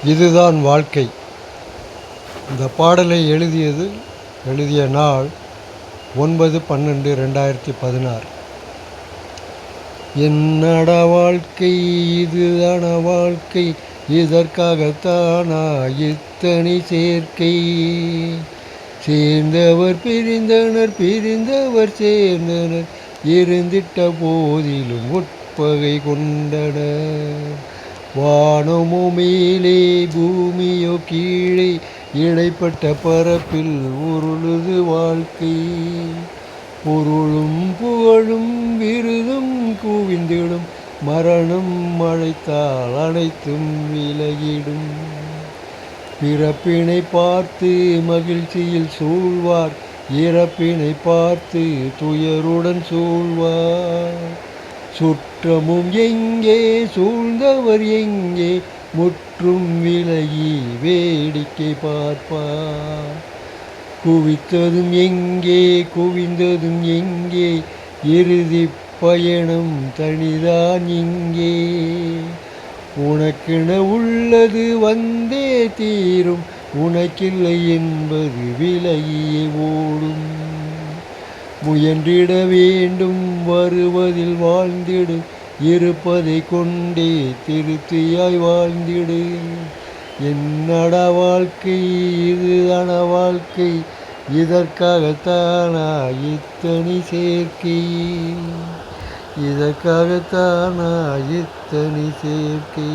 இதுதான் வாழ்க்கை. இந்த பாடலை எழுதிய நாள் 9/12/2016. என்னடா வாழ்க்கை, இதுதான வாழ்க்கை, இதற்காகத்தானா இத்தனை சேர்க்கை. சேர்ந்தவர் பிரிந்தனர், பிரிந்தவர் சேர்ந்தனர், இருந்திட்ட போதிலும் உட்பகை கொண்டனர். வானமோ மேலே, பூமியோ கீழே, இடைப்பட்ட பரப்பில் உருளுது வாழ்க்கை. பொருளும் புகழும் விருதும் குவிந்திடும், மரணம் அழைத்தால் அனைத்தும் விலகிடும். பிறப்பினை பார்த்து மகிழ்ச்சியில் சூழ்வார், இறப்பினை பார்த்து துயருடன் சூழ்வார். சுற்றமும் எங்கே, சூழ்ந்தவர் எங்கே, முற்றும் விலகி வேடிக்கை பார்ப்பார். குவித்ததும் எங்கே, குவிந்ததும் எங்கே, இறுதி பயணம் தனிதான் இங்கே. உனக்கென உள்ளது வந்தே தீரும், உனக்கில்லை என்பது விலகியே ஓடும். முயன்றிட வேண்டும், வருவதில் வாழ்ந்திடு, இருப்பதை கொண்டே திருப்தியாய் வாழ்ந்திடு. என்னடா வாழ்க்கை, இதுதான வாழ்க்கை, இதற்காகத்தானா இத்தனை சேர்க்கை. இதற்காகத்தானா இத்தனை சேர்க்கை.